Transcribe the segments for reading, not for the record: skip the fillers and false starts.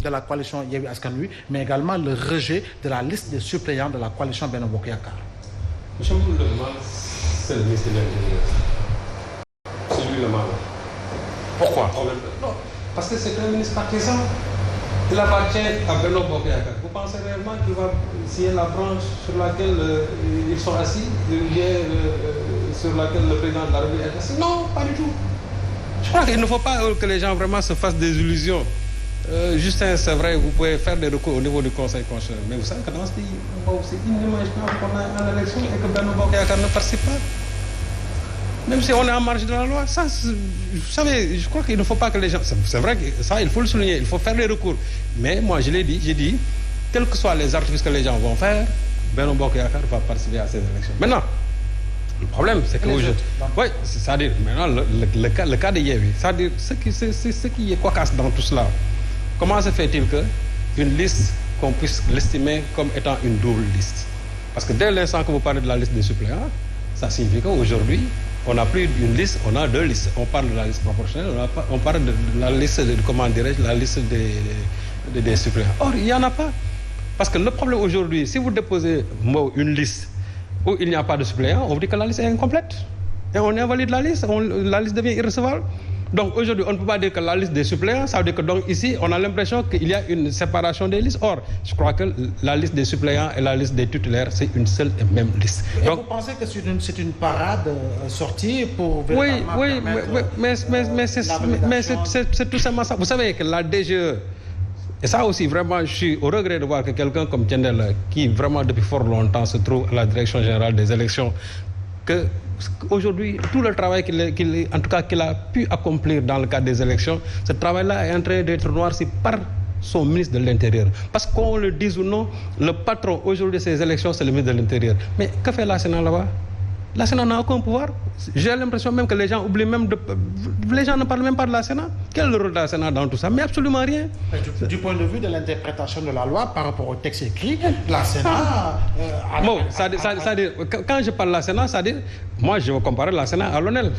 de la coalition Yewwi Askan Wi, mais également le rejet de la liste des suppléants de la coalition Benno Bokk Yakaar. Monsieur le mal, c'est le ministre de l'Intérieur. C'est lui le mal. Pourquoi? Non, parce que c'est un ministre partisan. Il appartient à Benno Bokk Yakaar. Vous pensez réellement qu'il va scier la branche sur laquelle ils sont assis, sur laquelle le président de la République est assis? Non, pas du tout. Je crois qu'il ne faut pas que les gens vraiment se fassent des illusions. Justin, c'est vrai, vous pouvez faire des recours au niveau du Conseil constitutionnel, mais vous savez que dans ce pays, c'est inimaginable qu'on a une élection et que Benno Bokk Yakaar ne participe pas. Même si on est en marge de la loi, ça, vous savez, je crois qu'il ne faut pas que les gens... C'est vrai que ça, il faut le souligner, il faut faire des recours. Mais moi, je l'ai dit, j'ai dit, quels que soient les artifices que les gens vont faire, Benno Bokk Yakaar va participer à ces élections. Maintenant, le problème, c'est que... Oui, c'est-à-dire, maintenant, le cas de Yewwi, c'est-à-dire, ce qui est cocasse dans tout cela, comment se fait-il qu'une liste, qu'on puisse l'estimer comme étant une double liste? Parce que dès l'instant que vous parlez de la liste des suppléants, ça signifie qu'aujourd'hui, on n'a plus une liste, on a deux listes. On parle de la liste proportionnelle, on parle de la liste, comment dirais-je, la liste des suppléants. Or, il n'y en a pas. Parce que le problème aujourd'hui, si vous déposez une liste où il n'y a pas de suppléants, on vous dit que la liste est incomplète. Et on invalide la liste devient irrecevable. Donc aujourd'hui, on ne peut pas dire que la liste des suppléants, ça veut dire que donc ici, on a l'impression qu'il y a une séparation des listes. Or, je crois que la liste des suppléants et la liste des titulaires, c'est une seule et même liste. Et donc, vous pensez que c'est une parade sortie pour... Oui, mais c'est tout simplement ça. Vous savez que la DGE, et ça aussi, vraiment, je suis au regret de voir que quelqu'un comme Tiendel, qui vraiment depuis fort longtemps se trouve à la direction générale des élections, que aujourd'hui, tout le travail qu'il a pu accomplir dans le cadre des élections, ce travail-là est en train d'être noirci par son ministre de l'Intérieur. Parce qu'on le dise ou non, le patron aujourd'hui de ces élections, c'est le ministre de l'Intérieur. Mais que fait la Sénat là-bas? La Sénat n'a aucun pouvoir. J'ai l'impression même que les gens oublient même de... Les gens ne parlent même pas de la Sénat. Quel est le rôle de la Sénat dans tout ça? Mais absolument rien. Du point de vue de l'interprétation de la loi par rapport au texte écrit, la Sénat... Bon, c'est-à-dire, quand je parle de la Sénat, c'est-à-dire, moi je veux comparer la Sénat à l'ONEL.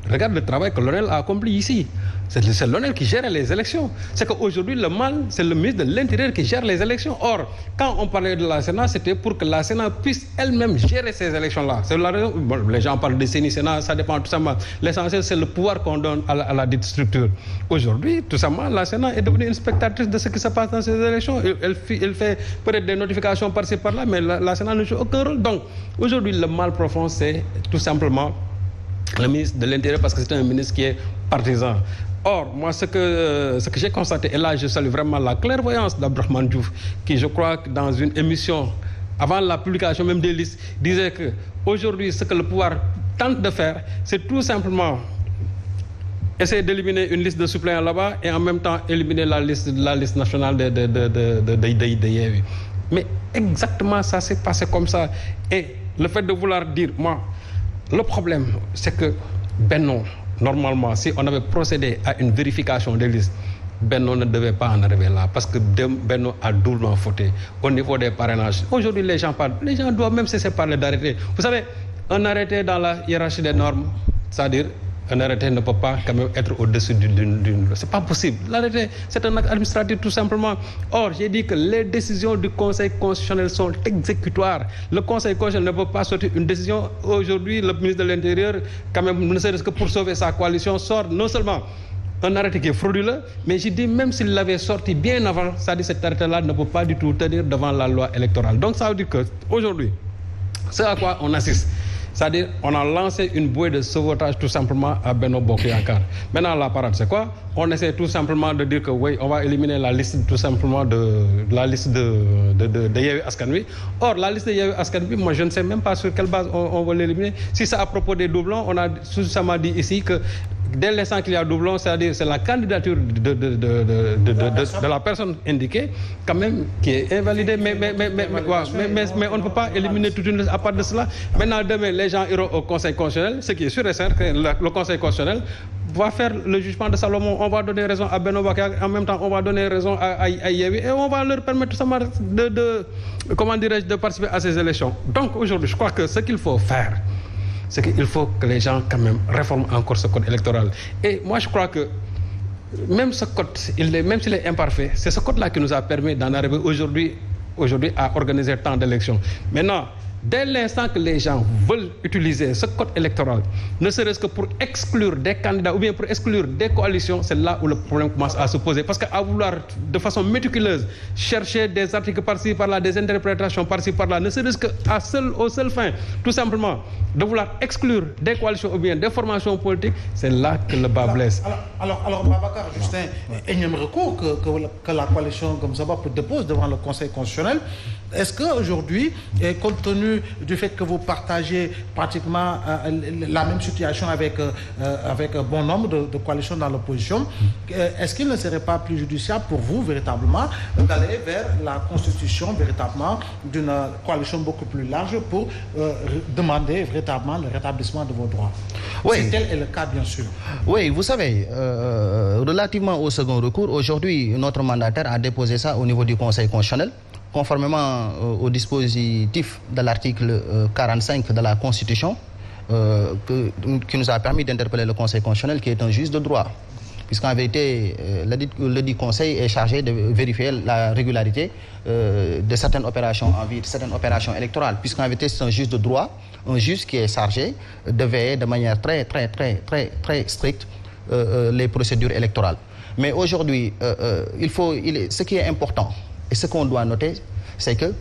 Regarde le travail que l'ONEL a accompli ici. C'est l'ONEL qui gère les élections. C'est qu'aujourd'hui, le mal, c'est le ministre de l'Intérieur qui gère les élections. Or, quand on parlait de la Sénat, c'était pour que la Sénat puisse elle-même gérer ces élections-là. C'est la raison. Bon, les gens parlent de CENI, Sénat, ça dépend tout simplement. L'essentiel, c'est le pouvoir qu'on donne à la dite structure. Aujourd'hui, tout simplement, la Sénat est devenue une spectatrice de ce qui se passe dans ces élections. Elle fait peut-être des notifications par-ci, par-là, mais la Sénat ne joue aucun rôle. Donc, aujourd'hui, le mal profond, c'est tout simplement le ministre de l'Intérieur, parce que c'est un ministre qui est partisan. Or, moi, ce que j'ai constaté, et là, je salue vraiment la clairvoyance d'Abdourahmane Diouf, qui, je crois, que dans une émission, avant la publication même des listes, disait qu'aujourd'hui, ce que le pouvoir tente de faire, c'est tout simplement essayer d'éliminer une liste de suppléants là-bas et en même temps éliminer la liste nationale de Yewwi. Mais exactement, ça s'est passé comme ça. Et le fait de vouloir dire, moi, le problème, c'est que Benno, normalement, si on avait procédé à une vérification des listes, Benno ne devait pas en arriver là, parce que Benno a doublement fauté au niveau des parrainages. Aujourd'hui, les gens doivent même cesser de parler d'arrêté. Vous savez, un arrêté dans la hiérarchie des normes, c'est-à-dire un arrêté ne peut pas quand même être au-dessus d'une... C'est pas possible. L'arrêté, c'est un acte administratif tout simplement. Or, j'ai dit que les décisions du Conseil constitutionnel sont exécutoires. Le Conseil constitutionnel ne peut pas sortir une décision. Aujourd'hui, le ministre de l'Intérieur, quand même, ne serait-ce que pour sauver sa coalition, sort non seulement un arrêté qui est frauduleux, mais j'ai dit même s'il l'avait sorti bien avant, c'est-à-dire cet arrêté-là ne peut pas du tout tenir devant la loi électorale. Donc ça veut dire qu'aujourd'hui, c'est à quoi on assiste. C'est-à-dire, on a lancé une bouée de sauvetage tout simplement à Benno Bokk Yakaar. Maintenant, la parade, c'est quoi? On essaie tout simplement de dire que oui, on va éliminer la liste tout simplement de Yewwi Askan Wi. Or, la liste de Yewwi Askan Wi, moi, je ne sais même pas sur quelle base on va l'éliminer. Si c'est à propos des doublons, on a suffisamment dit ici que dès l'instant qu'il y a doublon, c'est-à-dire c'est la candidature de la personne indiquée, quand même, qui est invalidée. Mais on ne peut pas éliminer toute une liste à part de cela. Maintenant, demain, les gens iront au Conseil constitutionnel, ce qui est sûr et certain, que le Conseil constitutionnel va faire le jugement de Salomon. On va donner raison à Benno Bokk Yakaar, en même temps, on va donner raison à Yewwi, et on va leur permettre tout simplement de participer à ces élections. Donc, aujourd'hui, je crois que ce qu'il faut faire, c'est qu'il faut que les gens, quand même, réforment encore ce code électoral. Et moi, je crois que même ce code, même s'il est imparfait, c'est ce code-là qui nous a permis d'en arriver aujourd'hui à organiser tant d'élections. Maintenant, dès l'instant que les gens veulent utiliser ce code électoral, ne serait-ce que pour exclure des candidats ou bien pour exclure des coalitions, c'est là où le problème commence à se poser. Parce qu'à vouloir de façon méticuleuse chercher des articles par-ci, par-là, des interprétations par-ci, par-là, ne serait-ce qu'aux seules fins, tout simplement, de vouloir exclure des coalitions ou bien des formations politiques, c'est là que le bas blesse. Alors Babacar, Justin, énième recours que la coalition comme ça dépose devant le Conseil constitutionnel, est-ce qu'aujourd'hui, compte tenu du fait que vous partagez pratiquement la même situation avec un bon nombre de coalitions dans l'opposition, est-ce qu'il ne serait pas plus judiciable pour vous, véritablement, d'aller vers la constitution, véritablement, d'une coalition beaucoup plus large pour demander véritablement le rétablissement de vos droits? Oui. Si tel est le cas, bien sûr. Oui, vous savez, relativement au second recours, aujourd'hui, notre mandataire a déposé ça au niveau du Conseil constitutionnel, conformément au dispositif de l'article 45 de la Constitution, qui nous a permis d'interpeller le Conseil constitutionnel, qui est un juge de droit. Puisqu'en vérité, le dit Conseil est chargé de vérifier la régularité de certaines opérations en vue, de certaines opérations électorales. Puisqu'en vérité, c'est un juge de droit, un juge qui est chargé de veiller de manière très stricte les procédures électorales. Mais aujourd'hui, ce qui est important, et ce qu'on doit noter, c'est que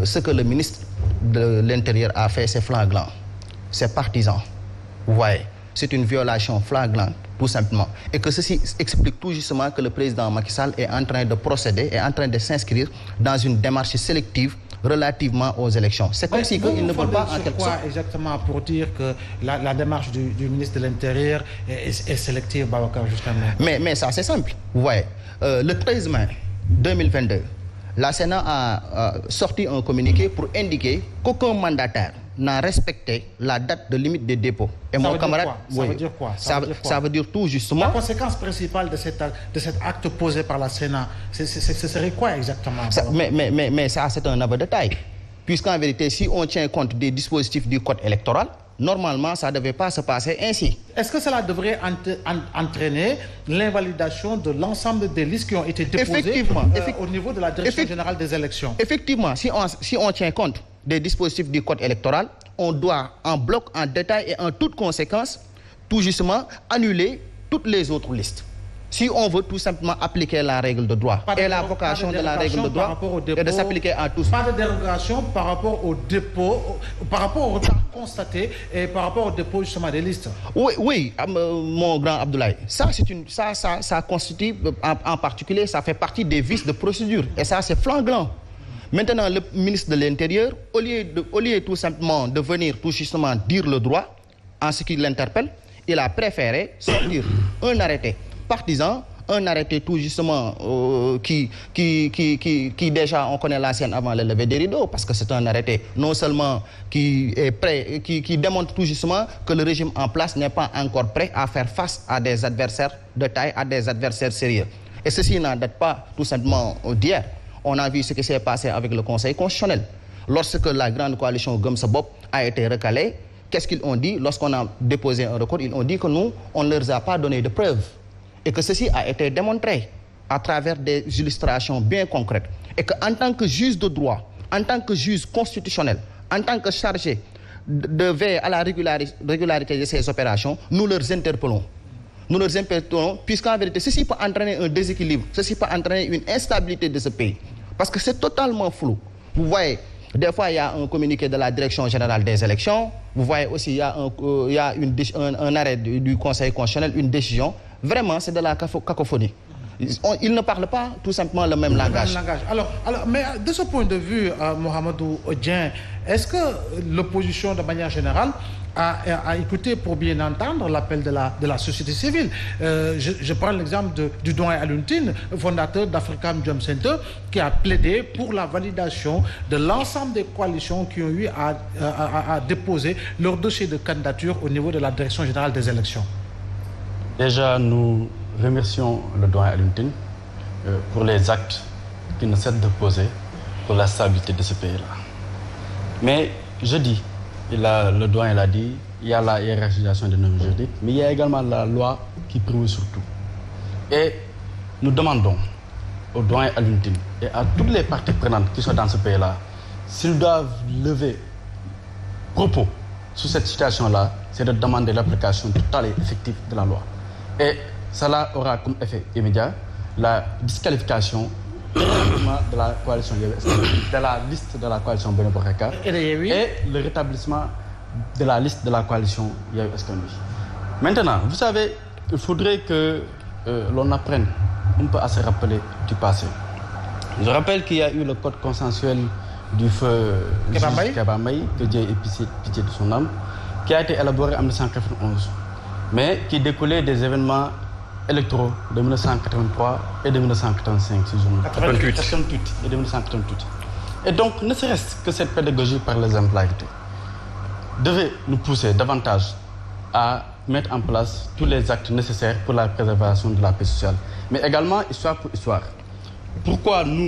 ce que le ministre de l'Intérieur a fait, c'est flagrant. C'est partisan. Vous voyez, c'est une violation flagrante, tout simplement. Et que ceci explique tout justement que le président Macky Sall est en train de procéder, est en train de s'inscrire dans une démarche sélective relativement aux élections. C'est comme si il ne peut pas en quelque sorte... exactement pour dire que la démarche du ministre de l'Intérieur est sélective, Babacar, justement. Mais ça, c'est simple. Vous voyez, le 13 mai 2022, la Sénat a sorti un communiqué pour indiquer qu'aucun mandataire n'a respecté la date de limite des dépôts. Et mon camarade, ça veut dire quoi? Ça veut dire tout justement. La conséquence principale de cet acte posé par la Sénat, ce serait quoi exactement? Mais ça, c'est un aveu de taille. Puisqu'en vérité, si on tient compte des dispositifs du code électoral, normalement, ça ne devait pas se passer ainsi. Est-ce que cela devrait entraîner l'invalidation de l'ensemble des listes qui ont été déposées au niveau de la Direction générale des élections? Effectivement, si on tient compte des dispositifs du code électoral, on doit en bloc, en détail et en toute conséquence, tout justement, annuler toutes les autres listes. Si on veut tout simplement appliquer la règle de droit, et la vocation de la règle de droit est de s'appliquer à tous. Pas de dérogation par rapport au dépôt, par rapport au retard constaté et par rapport au dépôt justement des listes. Oui, mon grand Abdoulaye, ça constitue en particulier, ça fait partie des vices de procédure et ça c'est flagrant. Maintenant, le ministre de l'Intérieur, au lieu tout simplement de venir tout justement dire le droit en ce qui l'interpelle, il a préféré sortir un arrêté partisan, un arrêté tout justement qui déjà, on connaît la scène avant le lever des rideaux, parce que c'est un arrêté non seulement qui est prêt, qui démontre tout justement que le régime en place n'est pas encore prêt à faire face à des adversaires de taille, à des adversaires sérieux. Et ceci n'en date pas tout simplement d'hier. On a vu ce qui s'est passé avec le Conseil constitutionnel. Lorsque la grande coalition Gëm Sa Bopp a été recalée, qu'est-ce qu'ils ont dit? Lorsqu'on a déposé un recours, ils ont dit que nous, on ne leur a pas donné de preuves. Et que ceci a été démontré à travers des illustrations bien concrètes. Et qu'en tant que juge de droit, en tant que juge constitutionnel, en tant que chargé de veiller à la régularité de ces opérations, nous leur interpellons. Nous leur interpellons, puisqu'en vérité, ceci peut entraîner un déséquilibre, ceci peut entraîner une instabilité de ce pays. Parce que c'est totalement flou. Vous voyez, des fois, il y a un communiqué de la Direction générale des élections. Vous voyez aussi, il y a un arrêt du Conseil constitutionnel, une décision. Vraiment, c'est de la cacophonie. Ils ne parlent pas tout simplement le même langage. Alors, mais de ce point de vue, Mohamedou Dieng, est-ce que l'opposition, de manière générale, a écouté pour bien entendre l'appel de la société civile? Je prends l'exemple du doyen Alioune Tine, fondateur d'Africam Jom Center, qui a plaidé pour la validation de l'ensemble des coalitions qui ont eu à déposer leur dossier de candidature au niveau de la Direction générale des élections. Déjà, nous remercions le doyen Alioune Tine pour les actes qu'il ne cesse de poser pour la stabilité de ce pays-là. Mais je dis, le doyen l'a dit, il y a la hiérarchisation des normes juridiques, mais il y a également la loi qui prévoit surtout. Et nous demandons au doyen Alioune Tine et à toutes les parties prenantes qui sont dans ce pays-là, s'ils doivent lever propos sur cette situation-là, c'est de demander l'application totale et effective de la loi. Et cela aura comme effet immédiat la disqualification de la coalition de la liste de la coalition Benno Bokk Yakaar et le rétablissement de la liste de la coalition Yewwi Askan Wi. Maintenant, vous savez, il faudrait que l'on apprenne un peu à se rappeler du passé. Je rappelle qu'il y a eu le code consensuel du feu Kéba Mbaye, que Dieu ait pitié de son âme, qui a été élaboré en 1991, mais qui découlait des événements électoraux de 1983 et de 1985, si je me trompe. 88 et de 1988. Et donc, ne serait-ce que cette pédagogie par l'exemplarité devait nous pousser davantage à mettre en place tous les actes nécessaires pour la préservation de la paix sociale. Mais également, histoire pour histoire. Pourquoi nous